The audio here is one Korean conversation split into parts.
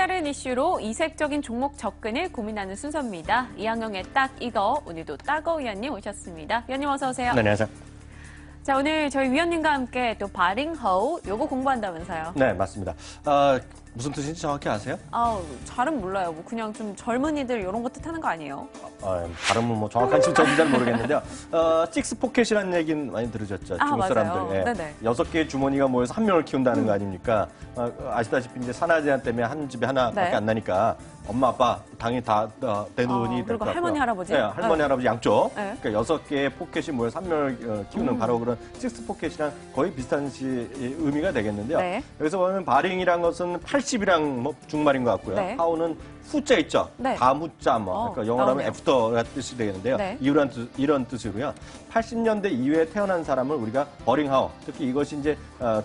색다른 이슈로 이색적인 종목 접근을 고민하는 순서입니다. 이항영의 딱 이거, 오늘도 따거 위원님 오셨습니다. 위원님 어서 오세요. 네, 안녕하세요. 자, 오늘 저희 위원님과 함께 또 바링허우 요거 공부한다면서요. 네, 맞습니다. 무슨 뜻인지 정확히 아세요? 잘은 몰라요. 뭐 그냥 좀 젊은이들 이런 거 뜻하는 거 아니에요? 발음은 뭐 정확한지 저도 잘 모르겠는데요. 식스 포켓이라는 얘기는 많이 들으셨죠? 중국 맞아요. 사람들. 예. 네네. 6개의 주머니가 모여서 한 명을 키운다는 거 아닙니까? 아시다시피 이제 산화 제한 때문에 한 집에 하나밖에 네. 안 나니까 엄마, 아빠 당이 다 내 돈이 될 그리고 것 같고요. 할머니, 할아버지? 네, 할머니, 할아버지 양쪽. 네. 그러니까 6개의 포켓이 모여서 한 명을 키우는 바로 그런 식스 포켓이랑 거의 비슷한 의미가 되겠는데요. 네. 여기서 보면 바링이란 것은 80이랑 뭐 중말인 것 같고요. 네. 하우는 후자 있죠. 네. 다음 후자 그러니까 영어로 하면 나오네요. 애프터가 뜻이 되겠는데요. 네. 이런 뜻으로요. 80년대 이후에 태어난 사람을 우리가 버링하우, 특히 이것이 이제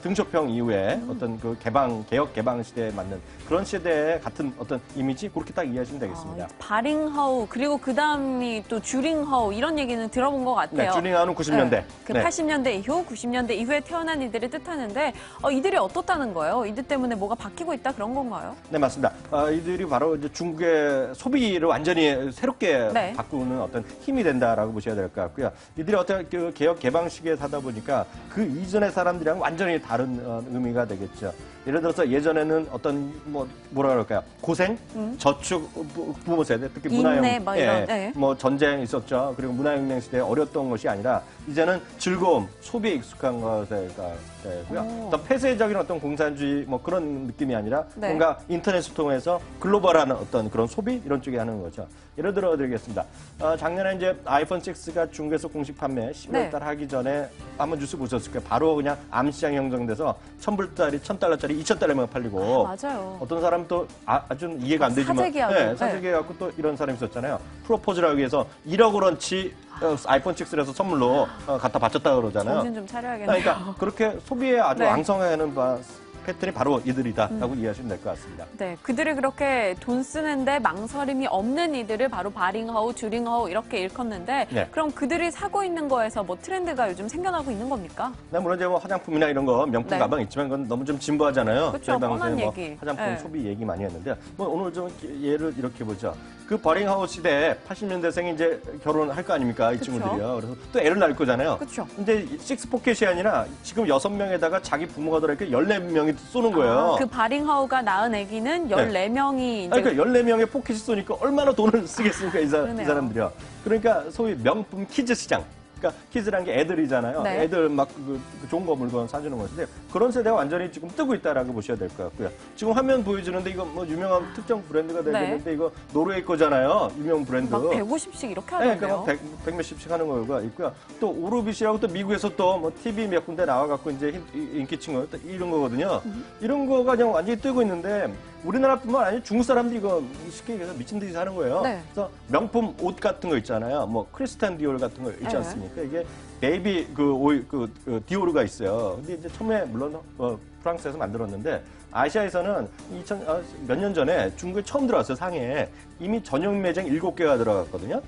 등쇼평 이후에 어떤 그 개혁 개방 시대에 맞는 그런 시대에 같은 어떤 이미지 그렇게 딱 이해하시면 되겠습니다. 바링허우 그리고 그 다음이 또 주링허우 이런 얘기는 들어본 것 같아요. 네, 주링하우는 90년대. 네. 그 네. 80년대 이후, 90년대 이후에 태어난 이들을 뜻하는데 이들이 어떻다는 거예요? 이들 때문에 뭐가 바뀌고 있다 그런 건가요? 네, 맞습니다. 이들이 바로 이제 중국의 소비를 완전히 새롭게 네. 바꾸는 어떤 힘이 된다라고 보셔야 될 것 같고요. 이들이 어떤 그 개혁 개방 시기에 사다 보니까 그 이전의 사람들이랑 완전히 다른 의미가 되겠죠. 예를 들어서 예전에는 어떤 뭐라 그럴까요? 고생, 저축, 부모 세대, 특히 문화혁, 인내, 뭐 이런, 네. 뭐 전쟁 있었죠. 그리고 문화혁명 시대에 어렸던 것이 아니라 이제는 즐거움, 소비에 익숙한 것에 되고요. 더 폐쇄적인 어떤 공산주의 뭐 그런 느낌이 아니라 네. 뭔가 인터넷을 통해서 글로벌한 어떤 그런 소비 이런 쪽에 하는 거죠. 예를 들어 드리겠습니다. 작년에 이제 아이폰 6가 중국에서 공식 판매 11월 달 하기 전에 한번 뉴스 보셨을 거예요. 바로 그냥 암시장이 형성돼서 1,000불짜리, 1,000달러짜리 2,000달러면 팔리고. 맞아요. 어떤 사람은 또 아주 이해가 안 되지만 사재기하고. 사재기해갖고 또 이런 사람이 있었잖아요. 프로포즈를 하기 위해서 1억 원어치 아이폰 6에서 선물로 갖다 바쳤다 그러잖아요. 정신 좀 차려야겠네요. 그러니까 그렇게 소비에 아주 네. 왕성하는 패턴이 바로 이들이다라고 이해하시면 될 것 같습니다. 네, 그들이 그렇게 돈 쓰는데 망설임이 없는 이들을 바로 바링허우, 주링허우 이렇게 일컫는데 네. 그럼 그들이 사고 있는 거에서 뭐 트렌드가 요즘 생겨나고 있는 겁니까? 네, 물론 이제 뭐 화장품이나 이런 거 명품 네. 가방 있지만 그건 너무 좀 진부하잖아요. 그쵸, 저희 방송에 뻔한 뭐 얘기. 화장품 네. 소비 얘기 많이 했는데 뭐 오늘 좀 예를 이렇게 보죠. 그 버링하우 시대에 80년대생이 이제 결혼할 거 아닙니까? 이 그쵸. 친구들이요. 그래서 또 애를 낳을 거잖아요. 그쵸. 근데 식스 포켓이 아니라 지금 6명에다가 자기 부모가 들어있게 14명이 쏘는 거예요. 그 바링허우가 낳은 아기는 14명이 이제 그러니까 14명의 포켓이 쏘니까 얼마나 돈을 쓰겠습니까, 이 그러네요. 사람들이요. 그러니까 소위 명품 키즈 시장. 그러니까 키즈란 게 애들이잖아요. 네. 애들 막 좋은 거 물건 사주는 것인데 그런 세대가 완전히 지금 뜨고 있다라고 보셔야 될 것 같고요. 지금 화면 보여주는데 이거 뭐 유명한 특정 브랜드가 되겠는데 이거 노르웨이 거잖아요. 유명 브랜드. 막 150씩 이렇게 네, 하던데요. 그러니까 100몇십씩 하는 거가 있고요. 또 오르빗이라고 또 미국에서 또 뭐 TV 몇 군데 나와갖고 이제 인기 친 거 이런 거거든요. 이런 거가 그냥 완전히 뜨고 있는데 우리나라뿐만 아니라 중국 사람들이 이거 쉽게 얘기해서 미친 듯이 사는 거예요. 네. 그래서 명품 옷 같은 거 있잖아요. 뭐 크리스탄 디올 같은 거 있지 네. 않습니까? 이게 베이비 디오르가 있어요. 근데 이제 처음에 물론 프랑스에서 만들었는데 아시아에서는 몇 년 전에 중국에 처음 들어왔어요. 상해에. 이미 전용 매장 7개가 들어갔거든요.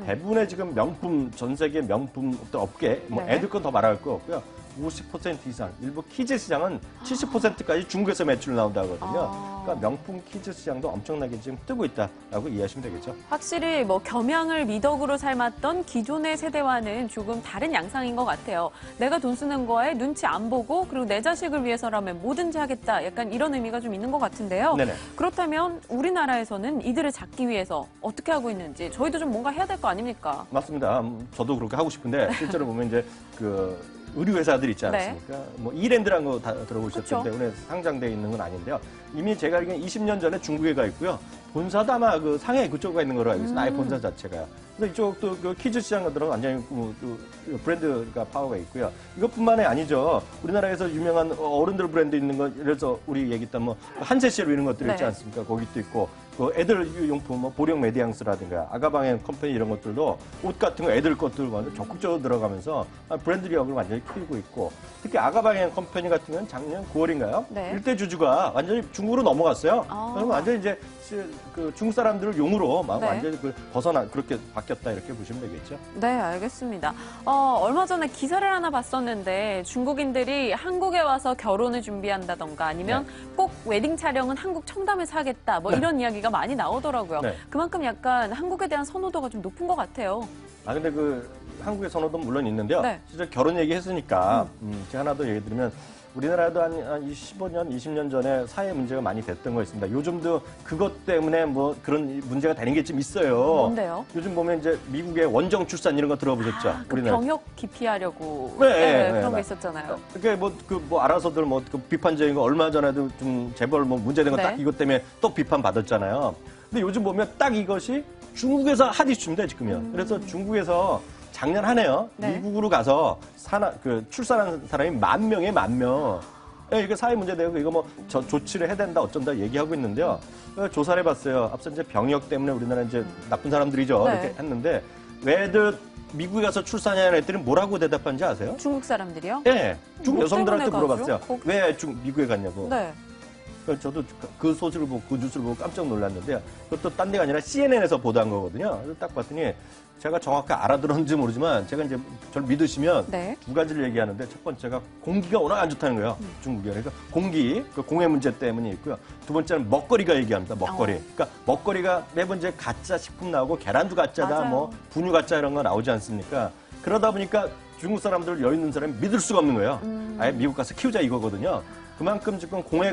대부분의 지금 명품, 전 세계 명품 어떤 업계, 뭐 네. 애들 건 더 말할 거 없고요. 50% 이상, 일부 키즈 시장은 70%까지 중국에서 매출 나온다 하거든요. 그러니까 명품 키즈 시장도 엄청나게 지금 뜨고 있다라고 이해하시면 되겠죠. 확실히 뭐 겸양을 미덕으로 삶았던 기존의 세대와는 조금 다른 양상인 것 같아요. 내가 돈 쓰는 거에 눈치 안 보고 그리고 내 자식을 위해서라면 뭐든지 하겠다. 약간 이런 의미가 좀 있는 것 같은데요. 네네. 그렇다면 우리나라에서는 이들을 잡기 위해서 어떻게 하고 있는지 저희도 좀 뭔가 해야 될 거 아닙니까? 맞습니다. 저도 그렇게 하고 싶은데 실제로 보면 이제 의류회사들 있지 않습니까? 뭐 이랜드라는 거 다 들어보셨을 때문에 상장되어 있는 건 아닌데요. 이미 제가 알기로는 20년 전에 중국에 가 있고요. 본사도 아마 그 상해 그쪽에 있는 거로 알고 있습니다. 아예 본사 자체가요. 근데 이쪽도 그 키즈 시장 같은 건 완전히 브랜드가 파워가 있고요. 이것뿐만이 아니죠. 우리나라에서 유명한 어른들 브랜드 있는 거, 예를 들어서 우리 얘기했던 뭐 한세시로 이런 것들 있지 네. 않습니까? 거기도 있고 그 애들 용품, 뭐 보령 메디앙스라든가 아가방앤 컴퍼니 이런 것들도 옷 같은 거 애들 것들 완전 적극적으로 들어가면서 브랜드 리역을 완전히 키우고 있고 특히 아가방앤 컴퍼니 같은 경우는 작년 9월인가요? 네. 일대 주주가 완전히 중국으로 넘어갔어요. 아. 그러면 완전히 이제 그 중국 사람들을 용으로 막 네. 완전히 그렇게 바뀌었다 이렇게 보시면 되겠죠. 네, 알겠습니다. 얼마 전에 기사를 하나 봤었는데 중국인들이 한국에 와서 결혼을 준비한다던가 아니면 꼭 웨딩 촬영은 한국 청담에서 하겠다 뭐 이런 이야기가 많이 나오더라고요. 네. 그만큼 약간 한국에 대한 선호도가 좀 높은 것 같아요. 근데 그 한국의 선호도 물론 있는데요. 네. 진짜 결혼 얘기했으니까 제가 하나 더 얘기 드리면 우리나라도 한 15년, 20년 전에 사회 문제가 많이 됐던 거 있습니다. 요즘도 그것 때문에 뭐 그런 문제가 되는 게 좀 있어요. 뭔데요? 요즘 보면 이제 미국의 원정 출산 이런 거 들어보셨죠? 그 병역 기피하려고 그런 거 있었잖아요. 그러니까 뭐 알아서들 그 비판적인 거 얼마 전에도 좀 재벌 뭐 문제된 거 딱 이것 때문에 또 비판 받았잖아요. 근데 요즘 보면 딱 이것이 중국에서 핫 이슈입니다, 지금요. 그래서 중국에서 작년 한 해요. 네. 미국으로 가서 출산한 사람이 10,000명에 10,000명. 이거 사회 문제되고 이거 뭐 조치를 해야 된다 어쩐다 얘기하고 있는데요. 조사를 해봤어요. 앞서 이제 병역 때문에 우리나라 이제 나쁜 사람들이죠. 네. 이렇게 했는데 왜들 미국에 가서 출산하는 애들은 뭐라고 대답한지 아세요? 중국 사람들이요? 네. 중국 뭐 여성들한테 때문에 물어봤어요. 가죠? 왜 미국에 갔냐고. 네. 저도 그 소식을 보고 그 뉴스를 보고 깜짝 놀랐는데요. 그것도 딴 데가 아니라 CNN에서 보도한 거거든요. 그래서 딱 봤더니 제가 정확히 알아들었는지 모르지만 제가 이제 저를 믿으시면 네. 두 가지를 얘기하는데 첫 번째가 공기가 워낙 안 좋다는 거예요. 중국이. 그러니까 공기, 그 공해 문제 때문에 있고요. 두 번째는 먹거리가 얘기합니다. 먹거리. 그러니까 먹거리가 매번 이제 가짜 식품 나오고 계란도 가짜다, 맞아요. 뭐 분유 가짜 이런 거 나오지 않습니까? 그러다 보니까 중국 사람들 여유 있는 사람이 믿을 수가 없는 거예요. 아예 미국 가서 키우자 이거거든요. 그만큼 지금 공해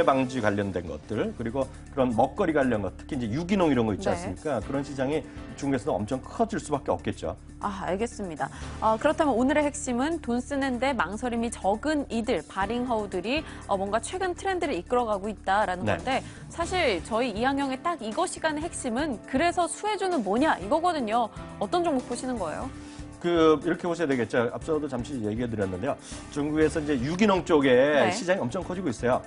방지 관련된 것들, 그리고 그런 먹거리 관련 것, 특히 이제 유기농 이런 거 있지 네. 않습니까? 그런 시장이 중국에서는 엄청 커질 수밖에 없겠죠. 알겠습니다. 그렇다면 오늘의 핵심은 돈 쓰는데 망설임이 적은 이들, 바링허우들이 뭔가 최근 트렌드를 이끌어가고 있다라는 네. 건데 사실 저희 이항영의 딱 이거 시간의 핵심은 그래서 수혜주는 뭐냐 이거거든요. 어떤 종목 보시는 거예요? 이렇게 보셔야 되겠죠. 앞서도 잠시 얘기해 드렸는데요. 중국에서 이제 유기농 쪽에 네. 시장이 엄청 커지고 있어요.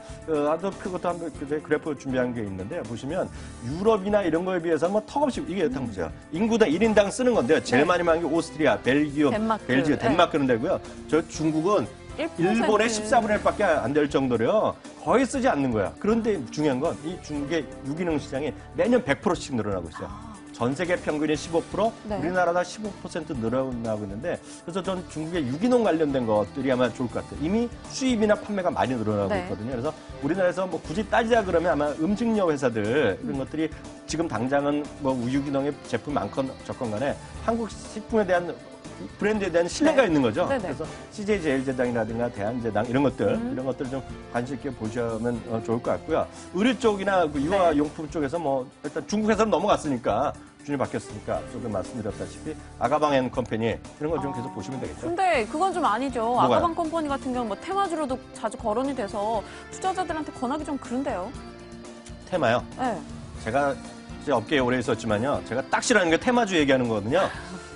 아주 그것도 한번 그래프 준비한 게 있는데요. 보시면 유럽이나 이런 거에 비해서 뭐 턱없이 이게 딱 보세요. 인구당 1인당 쓰는 건데요. 제일 많이 많은 게 오스트리아, 벨기움, 덴마크. 덴마크는 되고요. 저 중국은 1%. 일본의 14분의 1밖에 안 될 정도로요. 거의 쓰지 않는 거야. 그런데 중요한 건 이 중국의 유기농 시장이 매년 100%씩 늘어나고 있어요. 전 세계 평균이 15%, 네. 우리나라가 15% 늘어나고 있는데 그래서 전 중국의 유기농 관련된 것들이 아마 좋을 것 같아요. 이미 수입이나 판매가 많이 늘어나고 네. 있거든요. 그래서 우리나라에서 뭐 굳이 따지자 그러면 아마 음식료 회사들 이런 것들이 지금 당장은 뭐 유기농의 제품 많건 적건 간에 한국 식품에 대한 브랜드에 대한 신뢰가 네. 있는 거죠. 네네. 그래서 CJ제일제당이라든가 대한제당 이런 것들 이런 것들 좀 관심 있게 보시면 좋을 것 같고요. 의류 쪽이나 그 유아용품 쪽에서 뭐 일단 중국 회사로 넘어갔으니까 주인이 바뀌었으니까 앞서도 말씀드렸다시피 아가방앤 컴퍼니 이런 거 좀 계속 보시면 되겠죠. 근데 그건 좀 아니죠. 뭐가요? 아가방 컴퍼니 같은 경우 뭐 테마주로도 자주 거론이 돼서 투자자들한테 권하기 좀 그런데요. 테마요. 네. 제가 이제 업계에 오래 있었지만요. 제가 딱 싫어하는 게 테마주 얘기하는 거거든요.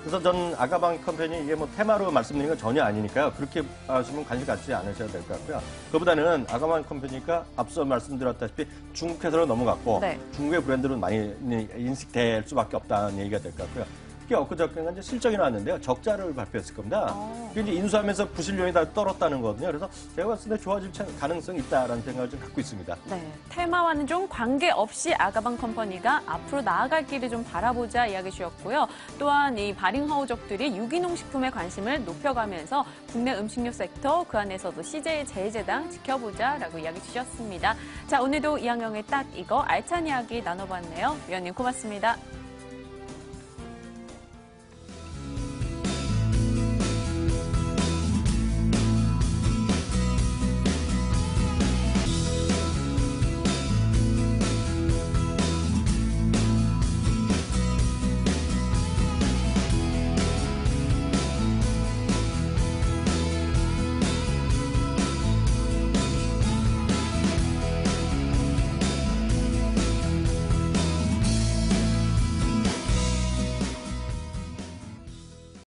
그래서 전 아가방 컴퍼니 이게 뭐 테마로 말씀드리는 건 전혀 아니니까요. 그렇게 하시면 관심 갖지 않으셔야 될 것 같고요. 그보다는 아가방 컴퍼니가 앞서 말씀드렸다시피 중국 회사로 넘어갔고 네. 중국의 브랜드로 많이 인식될 수밖에 없다는 얘기가 될 것 같고요. 특히 엊그저께가 이제 실적이 나왔는데요. 적자를 발표했을 겁니다. 그게 이제 인수하면서 부실료이 다 떨었다는 거거든요. 그래서 제가 봤을 때 좋아질 가능성이 있다라는 생각을 좀 갖고 있습니다. 네, 테마와는 좀 관계없이 아가방 컴퍼니가 앞으로 나아갈 길을 좀 바라보자 이야기 주셨고요. 또한 이 바링허우족들이 유기농 식품에 관심을 높여가면서 국내 음식료 섹터 그 안에서도 CJ제일제당 지켜보자라고 이야기 주셨습니다. 자, 오늘도 이항영의 딱 이거 알찬 이야기 나눠봤네요. 위원님 고맙습니다.